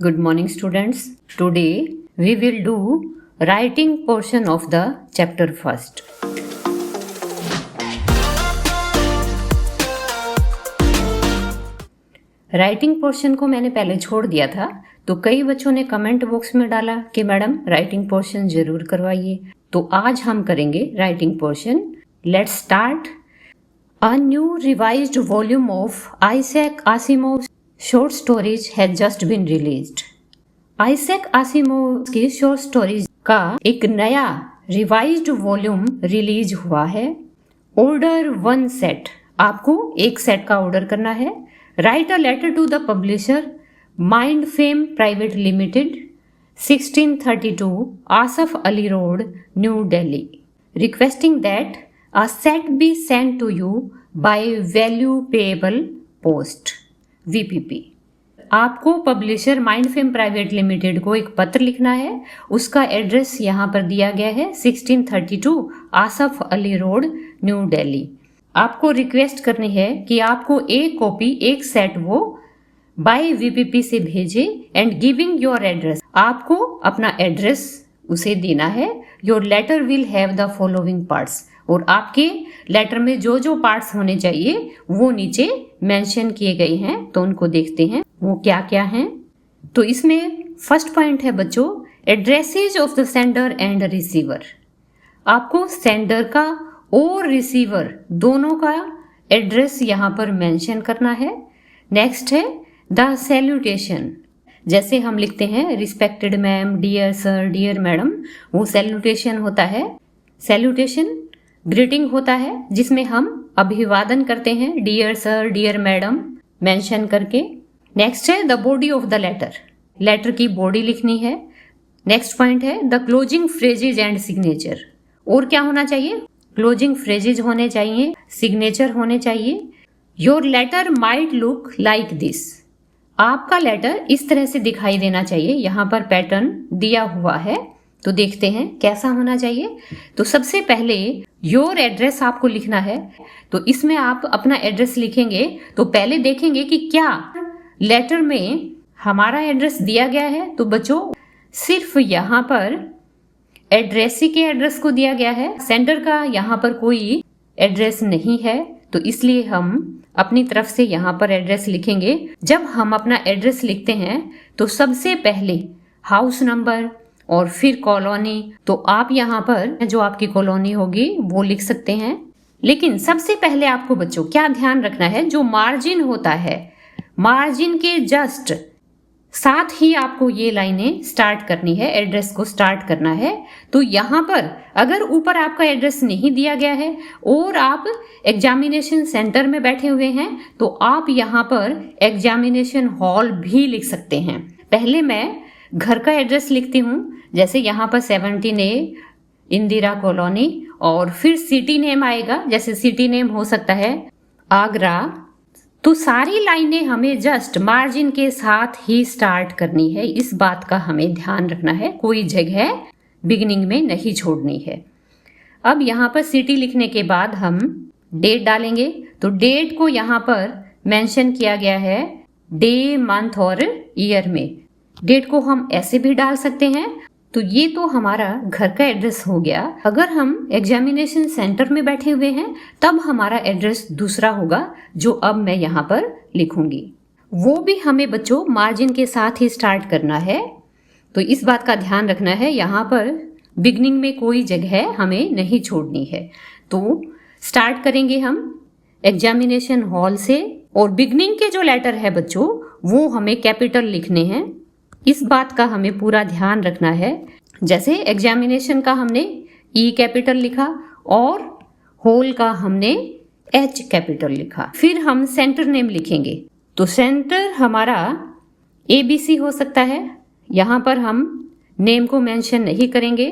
Good morning students. Today we will do writing portion of the chapter first. Writing portion को मैंने पहले छोड़ दिया था, तो कई बच्चों ने कमेंट बॉक्स में डाला कि मैडम राइटिंग पोर्शन जरूर करवाइए। तो आज हम करेंगे writing portion. Let's start. A new revised volume of Isaac Asimov short stories has just been released. Isaac Asimov की शॉर्ट स्टोरीज का एक नया रिवाइज्ड वॉल्यूम रिलीज हुआ है। ऑर्डर 1 सेट, आपको एक सेट का ऑर्डर करना है। Write a letter to the publisher Mind Fame Private Limited, 1632 Asaf Ali Road, New Delhi, requesting that a set be sent to you by value payable post VPP। आपको publisher Mind Fame Private limited को एक पत्र लिखना है। उसका address यहाँ पर दिया गया है, 1632 आसफ अली रोड, न्यू दिल्ली। आपको रिक्वेस्ट करनी है कि आपको एक कॉपी, एक सेट वो बाय VPP से भेजे एंड गिविंग योर एड्रेस। आपको अपना एड्रेस उसे देना है। Your letter will have the following parts, और आपके लेटर में जो जो पार्ट्स होने चाहिए वो नीचे मेंशन किए गए हैं, तो उनको देखते हैं वो क्या क्या हैं। तो इसमें फर्स्ट पॉइंट है बच्चों, addresses of the sender and receiver. आपको सेंडर का और रिसीवर दोनों का एड्रेस यहाँ पर मेंशन करना है। नेक्स्ट है द सैल्यूटेशन। जैसे हम लिखते हैं respected ma'am, dear sir, dear madam, वो सैल्यूटेशन होता है। सैल्यूटेशन ग्रीटिंग होता है जिसमें हम अभिवादन करते हैं, dear sir, dear madam mention करके। नेक्स्ट है the body of the letter. Letter की बॉडी लिखनी है। नेक्स्ट पॉइंट है the closing phrases and signature. और क्या होना चाहिए? क्लोजिंग फ्रेजेज होने चाहिए, सिग्नेचर होने चाहिए। Your letter might look like this. आपका लेटर इस तरह से दिखाई देना चाहिए। यहाँ पर पैटर्न दिया हुआ है, तो देखते हैं कैसा होना चाहिए। तो सबसे पहले योर एड्रेस आपको लिखना है। तो इसमें आप अपना एड्रेस लिखेंगे तो पहले देखेंगे कि क्या लेटर में हमारा एड्रेस दिया गया है। तो बच्चों सिर्फ यहाँ पर एड्रेसी के एड्रेस को दिया गया है, सेंडर का यहाँ पर कोई एड्रेस नहीं है। तो इसलिए हम अपनी तरफ से यहाँ पर एड्रेस लिखेंगे। जब हम अपना एड्रेस लिखते हैं तो सबसे पहले हाउस नंबर और फिर कॉलोनी। तो आप यहाँ पर जो आपकी कॉलोनी होगी वो लिख सकते हैं। लेकिन सबसे पहले आपको बच्चों क्या ध्यान रखना है, जो मार्जिन होता है, मार्जिन के जस्ट साथ ही आपको ये लाइनें स्टार्ट करनी है, एड्रेस को स्टार्ट करना है। तो यहाँ पर अगर ऊपर आपका एड्रेस नहीं दिया गया है और आप एग्जामिनेशन सेंटर में बैठे हुए हैं, तो आप यहाँ पर एग्जामिनेशन हॉल भी लिख सकते हैं। पहले मैं घर का एड्रेस लिखती हूँ, जैसे यहाँ पर 17A इंदिरा कॉलोनी, और फिर सिटी नेम आएगा, जैसे सिटी नेम हो सकता है आगरा। तो सारी लाइनें हमें जस्ट मार्जिन के साथ ही स्टार्ट करनी है। इस बात का हमें ध्यान रखना है, कोई जगह बिगिनिंग में नहीं छोड़नी है। अब यहाँ पर सिटी लिखने के बाद हम डेट डालेंगे। तो डेट को यहाँ पर मेंशन किया गया है डे, मंथ और ईयर में। डेट को हम ऐसे भी डाल सकते हैं। तो ये तो हमारा घर का एड्रेस हो गया। अगर हम एग्जामिनेशन सेंटर में बैठे हुए हैं तब हमारा एड्रेस दूसरा होगा, जो अब मैं यहाँ पर लिखूंगी। वो भी हमें बच्चों मार्जिन के साथ ही स्टार्ट करना है। तो इस बात का ध्यान रखना है, यहाँ पर बिगनिंग में कोई जगह हमें नहीं छोड़नी है। तो स्टार्ट करेंगे हम एग्जामिनेशन हॉल से, और बिगनिंग के जो लेटर है बच्चों वो हमें कैपिटल लिखने हैं। इस बात का हमें पूरा ध्यान रखना है। जैसे एग्जामिनेशन का हमने E कैपिटल लिखा और होल का हमने H कैपिटल लिखा। फिर हम सेंटर नेम लिखेंगे। तो सेंटर हमारा ABC हो सकता है। यहाँ पर हम नेम को मेंशन नहीं करेंगे,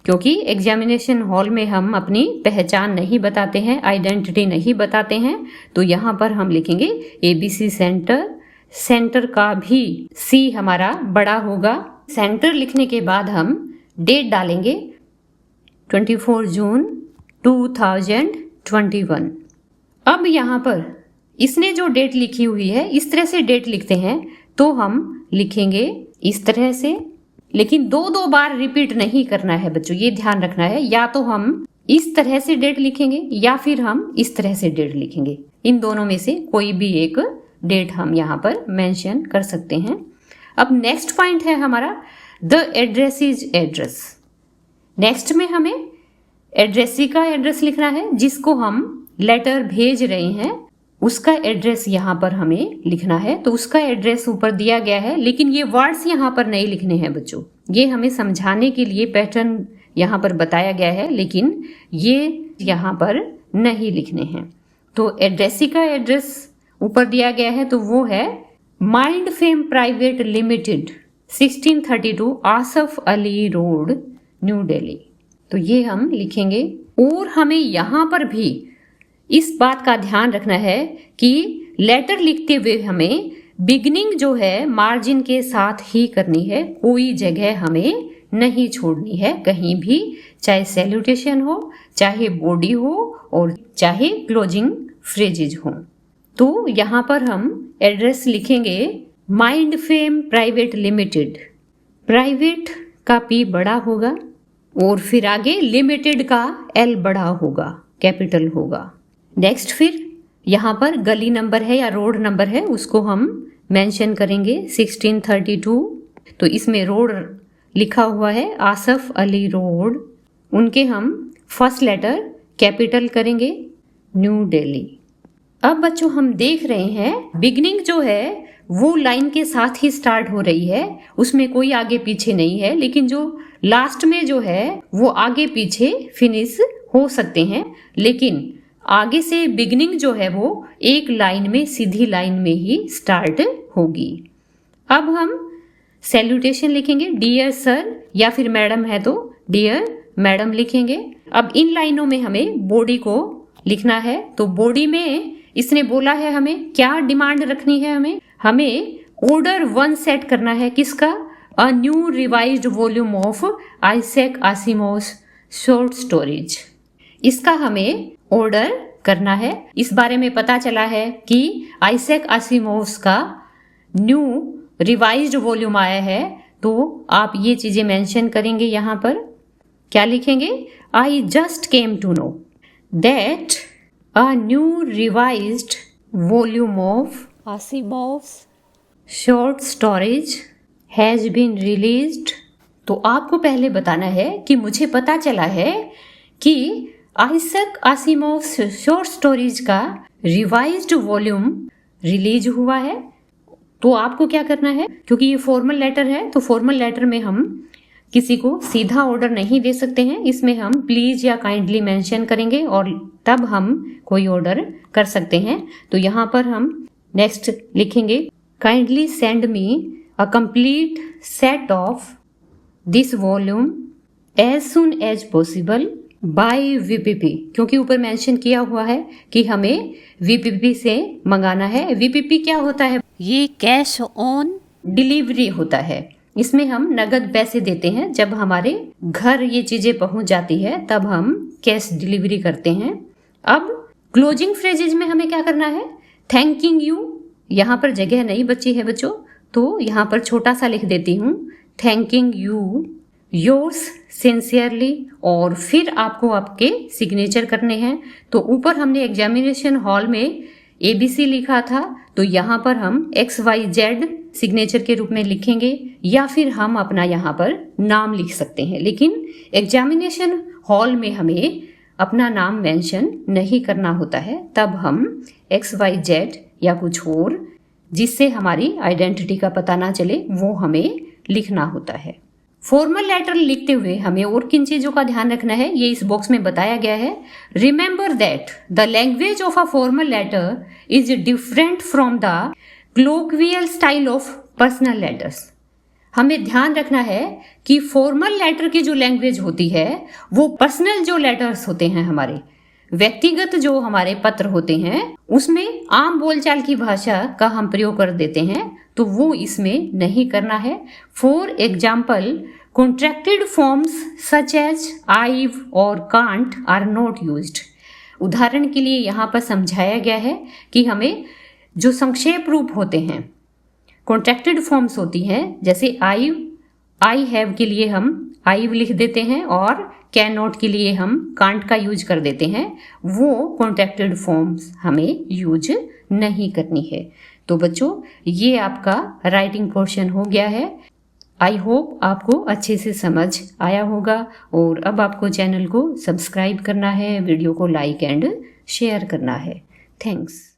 क्योंकि एग्जामिनेशन हॉल में हम अपनी पहचान नहीं बताते हैं, आइडेंटिटी नहीं बताते हैं। तो यहाँ पर हम लिखेंगे ABC सेंटर। सेंटर का भी C हमारा बड़ा होगा। सेंटर लिखने के बाद हम डेट डालेंगे 24 जून 2021। अब यहाँ पर इसने जो डेट लिखी हुई है, इस तरह से डेट लिखते हैं तो हम लिखेंगे इस तरह से, लेकिन 2 बार रिपीट नहीं करना है बच्चों, ये ध्यान रखना है। या तो हम इस तरह से डेट लिखेंगे या फिर हम इस तरह से डेट लिखेंगे। इन दोनों में से कोई भी एक डेट हम यहाँ पर मेंशन कर सकते हैं। अब नेक्स्ट पॉइंट है हमारा the address is address. Next में हमें एड्रेसी का एड्रेस लिखना है, जिसको हम लेटर भेज रहे हैं उसका एड्रेस यहाँ पर हमें लिखना है। तो उसका एड्रेस ऊपर दिया गया है, लेकिन ये वर्ड्स यहाँ पर नहीं लिखने हैं बच्चों। ये हमें समझाने के लिए पैटर्न यहाँ पर बताया गया है, लेकिन ये यहाँ पर नहीं लिखने हैं। तो एड्रेसी का एड्रेस ऊपर दिया गया है, तो वो है mind Fame Private Limited, 1632 Asaf Ali Road, New Delhi. तो ये हम लिखेंगे। और हमें यहाँ पर भी इस बात का ध्यान रखना है कि लेटर लिखते हुए हमें बिगनिंग जो है मार्जिन के साथ ही करनी है, कोई जगह हमें नहीं छोड़नी है कहीं भी, चाहे सैल्यूटेशन हो, चाहे बॉडी हो और चाहे क्लोजिंग फ्रेजेज हो। तो यहाँ पर हम एड्रेस लिखेंगे mind Fame Private limited. Private का पी बड़ा होगा और फिर आगे लिमिटेड का एल बड़ा होगा, कैपिटल होगा। नेक्स्ट फिर यहाँ पर गली नंबर है या रोड नंबर है, उसको हम मेंशन करेंगे 1632। तो इसमें रोड लिखा हुआ है आसफ अली रोड, उनके हम फर्स्ट लेटर कैपिटल करेंगे, न्यू दिल्ली। अब बच्चों हम देख रहे हैं बिगनिंग जो है वो लाइन के साथ ही स्टार्ट हो रही है, उसमें कोई आगे पीछे नहीं है, लेकिन जो लास्ट में जो है वो आगे पीछे फिनिश हो सकते हैं, लेकिन आगे से बिगनिंग जो है वो एक लाइन में, सीधी लाइन में ही स्टार्ट होगी। अब हम सैल्यूटेशन लिखेंगे डियर सर, या फिर मैडम है तो डियर मैडम लिखेंगे। अब इन लाइनों में हमें बॉडी को लिखना है। तो बॉडी में इसने बोला है हमें क्या डिमांड रखनी है, हमें ऑर्डर 1 सेट करना है, किसका, a new revised volume of Isaac Asimov's short stories. इसका हमें ऑर्डर करना है। इस बारे में पता चला है कि आइजैक आसिमोव्स का न्यू रिवाइज्ड वॉल्यूम आया है, तो आप ये चीजें मेंशन करेंगे। यहाँ पर क्या लिखेंगे, I just came to know that a new revised volume of Asimov's short stories has been released. तो आपको पहले बताना है कि मुझे पता चला है कि आइजैक आसिमोव्स शॉर्ट स्टोरीज का रिवाइज्ड वॉल्यूम रिलीज हुआ है। तो आपको क्या करना है, क्योंकि ये फॉर्मल लेटर है, तो फॉर्मल लेटर में हम किसी को सीधा ऑर्डर नहीं दे सकते हैं, इसमें हम प्लीज या काइंडली मेंशन करेंगे और तब हम कोई ऑर्डर कर सकते हैं। तो यहाँ पर हम नेक्स्ट लिखेंगे kindly send me a complete set of this volume as soon as possible by VPP, क्योंकि ऊपर मेंशन किया हुआ है कि हमें वीपीपी से मंगाना है। वीपीपी क्या होता है, ये कैश ऑन डिलीवरी होता है। इसमें हम नगद पैसे देते हैं, जब हमारे घर ये चीजें पहुंच जाती है तब हम कैश डिलीवरी करते हैं। अब क्लोजिंग फ्रेजेज में हमें क्या करना है, थैंकिंग यू। यहाँ पर जगह नहीं बची है बच्चों, तो यहाँ पर छोटा सा लिख देती हूँ थैंकिंग यू योर्स सिंसियरली, और फिर आपको आपके सिग्नेचर करने हैं। तो ऊपर हमने एग्जामिनेशन हॉल में ABC लिखा था, तो यहाँ पर हम XYZ सिग्नेचर के रूप में लिखेंगे, या फिर हम अपना यहाँ पर नाम लिख सकते हैं, लेकिन एग्जामिनेशन हॉल में हमें अपना नाम मेंशन नहीं करना होता है। तब हम XYZ या कुछ और जिससे हमारी आइडेंटिटी का पता ना चले वो हमें लिखना होता है। फॉर्मल लेटर लिखते हुए हमें और किन चीजों का ध्यान रखना है, ये इस बॉक्स में बताया गया है। Remember that the language of a formal letter is different from the colloquial style of personal letters. हमें ध्यान रखना है कि फॉर्मल लेटर की जो लैंग्वेज होती है वो पर्सनल जो लेटर्स होते हैं, हमारे व्यक्तिगत जो हमारे पत्र होते हैं, उसमें आम बोलचाल की भाषा का हम प्रयोग कर देते हैं, तो वो इसमें नहीं करना है। For example contracted forms such as I've और कांट आर नॉट यूज्ड। उदाहरण के लिए यहाँ पर समझाया गया है कि हमें जो संक्षेप रूप होते हैं कॉन्ट्रैक्टेड फॉर्म्स होती हैं, जैसे आई हैव के लिए हम आई लिख देते हैं और कैन नॉट के लिए हम कांट का यूज कर देते हैं, वो कॉन्ट्रैक्टेड फॉर्म्स हमें यूज नहीं करनी है। तो बच्चों, ये आपका राइटिंग पोर्शन हो गया है। आई होप आपको अच्छे से समझ आया होगा, और अब आपको चैनल को सब्सक्राइब करना है, वीडियो को लाइक एंड शेयर करना है। थैंक्स।